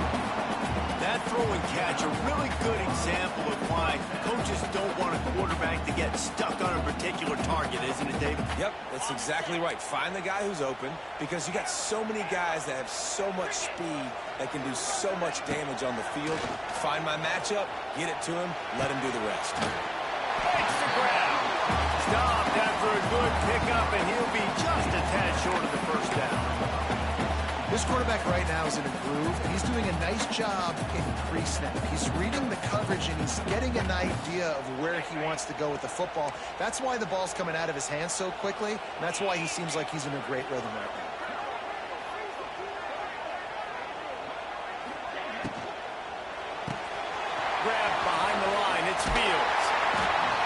That throw and catch, a really good example of why coaches don't want a quarterback to get stuck on a particular target, isn't it, Dave? Yep, that's exactly right. Find the guy who's open, because you got so many guys that have so much speed that can do so much damage on the field. Find my matchup, get it to him, let him do the rest. Takes the grab. Stopped after a good pickup, and he'll be just a tad short of the first down. This quarterback right now is in a groove, and he's doing a nice job in pre-snap. He's reading the coverage, and he's getting an idea of where he wants to go with the football. That's why the ball's coming out of his hands so quickly, and that's why he seems like he's in a great rhythm right now. Grab behind the line. It's Fields.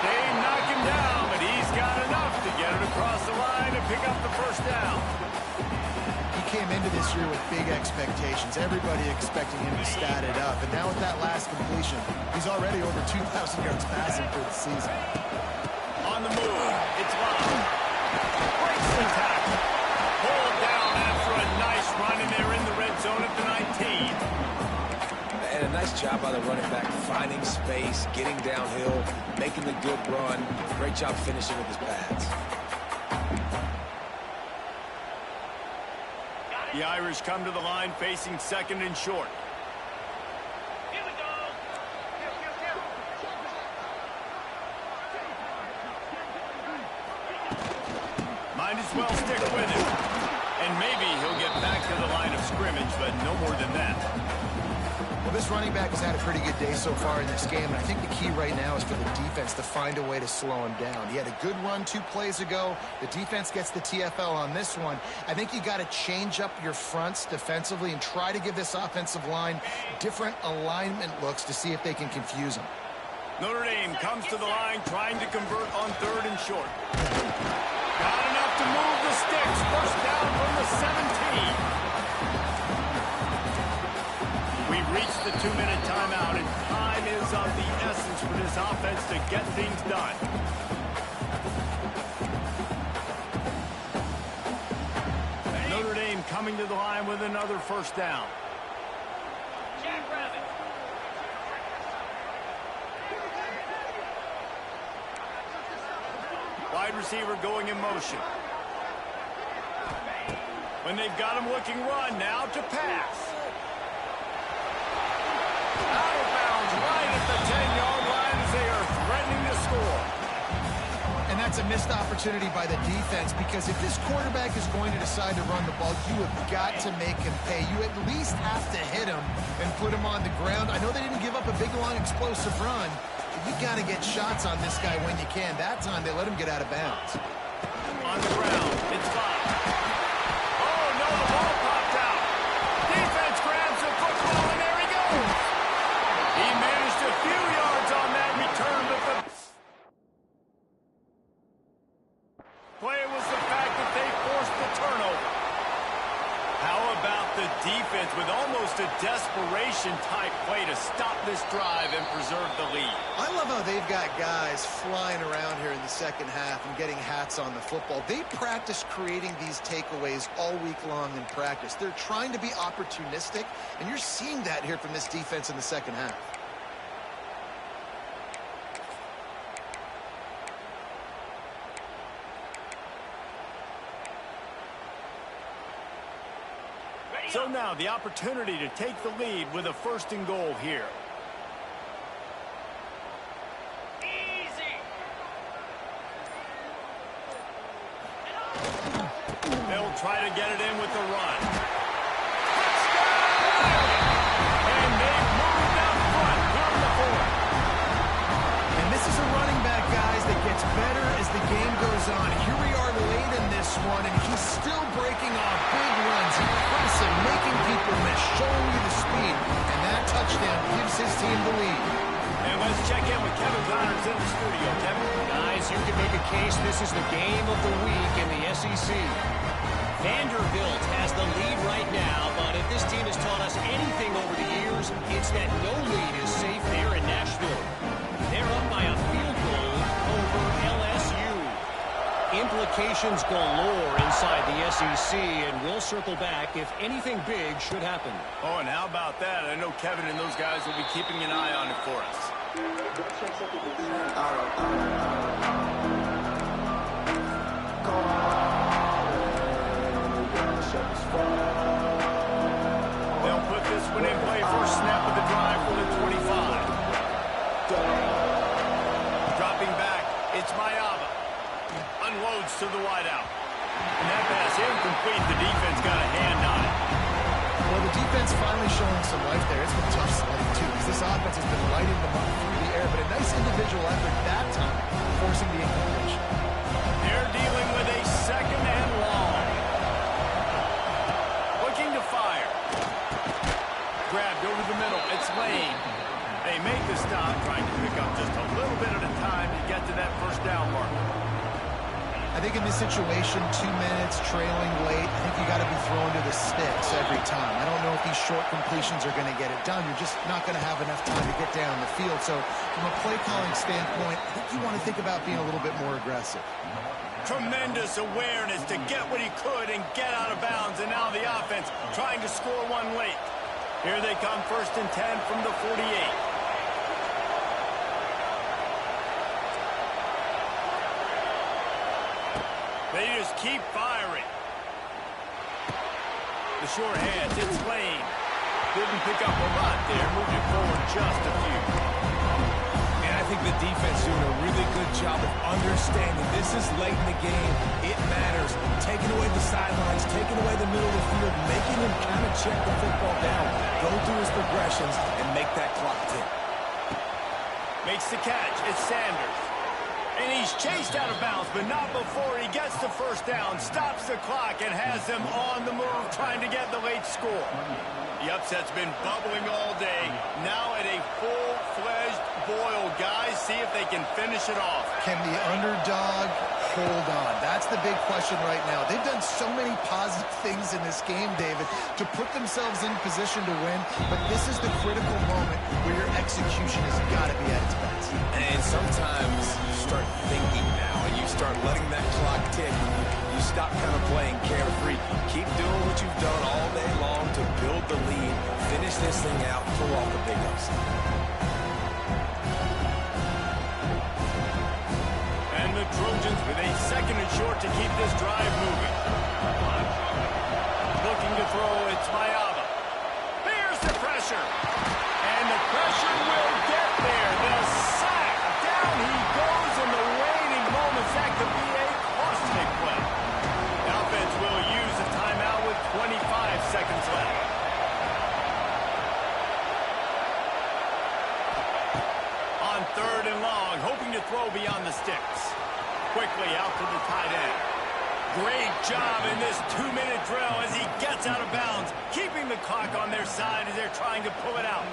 They knock him down, but he's got enough to get it across the line and pick up the first down. He came into this year with big expectations. Everybody expecting him to stat it up. And now with that last completion, he's already over 2,000 yards passing for the season. On the move, it's Love. Breaks the tackle. Pulled down after a nice run, and they're in the red zone at the 19. And a nice job by the running back, finding space, getting downhill, making the good run. Great job finishing with his pads. The Irish come to the line facing 2nd and short. Here we go. Might as well stick with it. And maybe he'll get back to the line of scrimmage, but no more than that. Well, this running back has had a pretty good day so far in this game, and I think the key right now is for the defense to find a way to slow him down. He had a good run 2 plays ago. The defense gets the TFL on this one. I think you got to change up your fronts defensively and try to give this offensive line different alignment looks to see if they can confuse him. Notre Dame comes to the line trying to convert on 3rd and short. Got enough to move the sticks. First down from the 17. We've reached the 2-minute timeout, and time is of the essence for this offense to get things done. Notre Dame coming to the line with another first down. Jackrabbit. Wide receiver going in motion. When they've got him looking run, now to pass. Out of bounds right at the 10-yard line as they are threatening to score. And that's a missed opportunity by the defense, because if this quarterback is going to decide to run the ball, you have got to make him pay. You at least have to hit him and put him on the ground. I know they didn't give up a big, long, explosive run, but you got to get shots on this guy when you can. That time they let him get out of bounds. On the ground, it's Love. Oh, no, the ball popped out. Defense grabs the football, and there he goes. He managed a few yards on that return, but the play was the fact that they forced the turnover. How about the defense with almost a desperation-type play to stop this drive and preserve the lead. I love how they've got guys flying around here in the second half and getting hats on the football. They practice creating these takeaways all week long in practice. They're trying to be opportunistic, and you're seeing that here from this defense in the second half. So now the opportunity to take the lead with a 1st and goal here. Easy. They'll try to get it in with the run. Touchdown! And they've moved up front here in the 4th. And this is a running back, guys, that gets better as the game goes on. Here we are late in this one, and he's still breaking off big runs. Impressive, making people miss, showing you the speed. And that touchdown gives his team the lead. And let's check in with Kevin Connors in the studio. Kevin? Guys, you can make a case this is the game of the week in the SEC. Vanderbilt has the lead right now, but if this team has taught us anything over the years, it's that no lead is safe there in Nashville. They're up by a field goal over LSU. Implications galore inside the SEC, and we'll circle back if anything big should happen. Oh, and how about that? I know Kevin and those guys will be keeping an eye on it for us. They'll put this one in play. First snap of the drive for the 25. Dropping back, it's Mayava. Unloads to the wideout. And that pass incomplete. The defense got a hand on it. Well, the defense finally showing some life there. It's been tough sledding, too, because this offense has been lighting them up through the air. But a nice individual effort that time, forcing the incompletion. They're dealing with a 2nd and long. Looking to fire. Grabbed over the middle. It's Lane. They make the stop, trying to pick up just a little bit at a time to get to that 1st down marker. I think in this situation, 2 minutes, trailing late, I think you got to be thrown to the sticks every time. I don't know if these short completions are going to get it done. You're just not going to have enough time to get down the field. So from a play calling standpoint, I think you want to think about being a little bit more aggressive. Tremendous awareness to get what he could and get out of bounds. And now the offense trying to score one late. Here they come, 1st and 10 from the 48. They just keep firing. The short hands, it's Lane. Didn't pick up a lot there, moved it forward just a few. And I think the defense doing a really good job of understanding this is late in the game. It matters. Taking away the sidelines, taking away the middle of the field, making him kind of check the football down, go through his progressions, and make that clock tick. Makes the catch. It's Sanders. And he's chased out of bounds, but not before he gets the 1st down, stops the clock, and has them on the move trying to get the late score. The upset's been bubbling all day. Now at a full-fledged boil. Guys, see if they can finish it off. Can the underdog hold on? That's the big question right now. They've done so many positive things in this game, David, to put themselves in position to win, but this is the critical moment where your execution has got to be at its best. And sometimes you start thinking now, and you start letting that clock tick. You stop kind of playing carefree. Keep doing what you've done all day long to build the lead, finish this thing out, pull off the big upset. And the Trojans with a 2nd and short to keep this drive moving. Looking to throw, it's Mayava. Here's the pressure. And the pressure will get there. The sack. Down he goes in the waning moments. That could be a costly play. The offense will use a timeout with 25 seconds left. On 3rd and long, hoping to throw beyond the sticks. Quickly out to the tight end. Great job in this 2-minute drill as he gets out of bounds, keeping the clock on their side as they're trying to pull it out.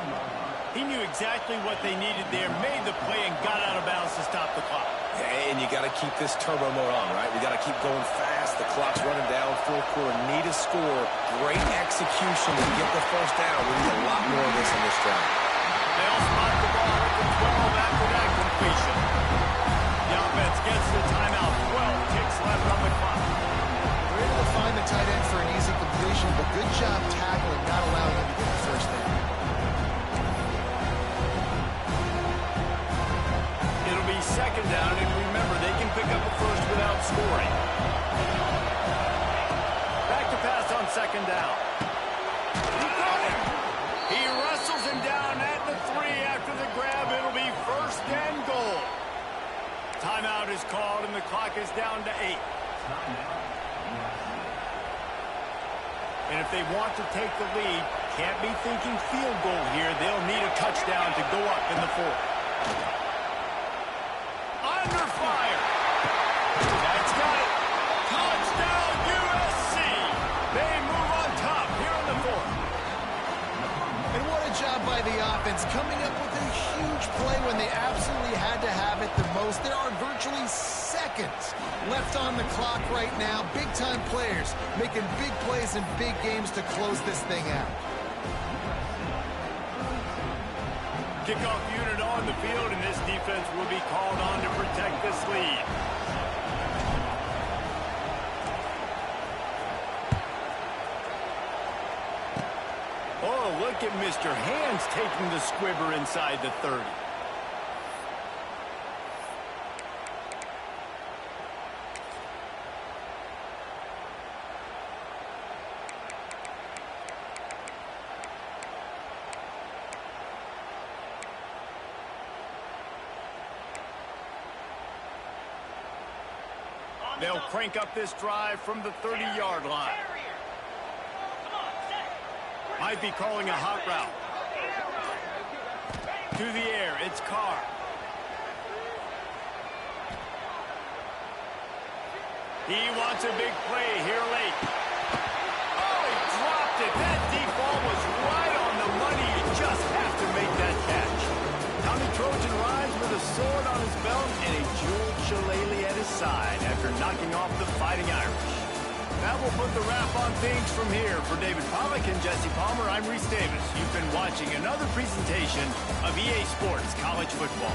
He knew exactly what they needed there, made the play, and got out of bounds to stop the clock. And you got to keep this turbo mode on, right? We got to keep going fast. The clock's running down. Fourth quarter, need a score. Great execution to get the first down. We need a lot more of this in this drive. They'll spot the ball at the 12 after that completion. The offense gets the timeout. 12 ticks left on the clock. They're able to find the tight end for an easy completion, but good job tackling, not allowing him to get the first down. It'll be second down, and remember, they can pick up a first without scoring. Back to pass on second down. He wrestles him down at the 3 after the grab. It'll be first and goal. Timeout is called, and the clock is down to 8. And if they want to take the lead, can't be thinking field goal here. They'll need a touchdown to go up in the 4th. Under fire. That's got it. Touchdown, USC. They move on top here in the 4th. And what a job by the offense, coming up with a huge play when they absolutely had to have it the most. There are virtually seconds left on the clock right now. Big-time players making big plays in big games to close this thing out. Kickoff unit on the field, and this defense will be called on to protect this lead. Oh, look at Mr. Hands taking the squibber inside the 30. They'll crank up this drive from the 30-yard line. Might be calling a hot route. To the air, it's Carr. He wants a big play here late. Oh, he dropped it. That deep ball was right on the money. You just have to make that catch. Tommy Trojan rides with a sword on his belt and a jeweled shillelagh at his side after knocking off the Fighting Irish. That will put the wrap on things from here. For David Pollack and Jesse Palmer, I'm Reese Davis. You've been watching another presentation of EA Sports College Football.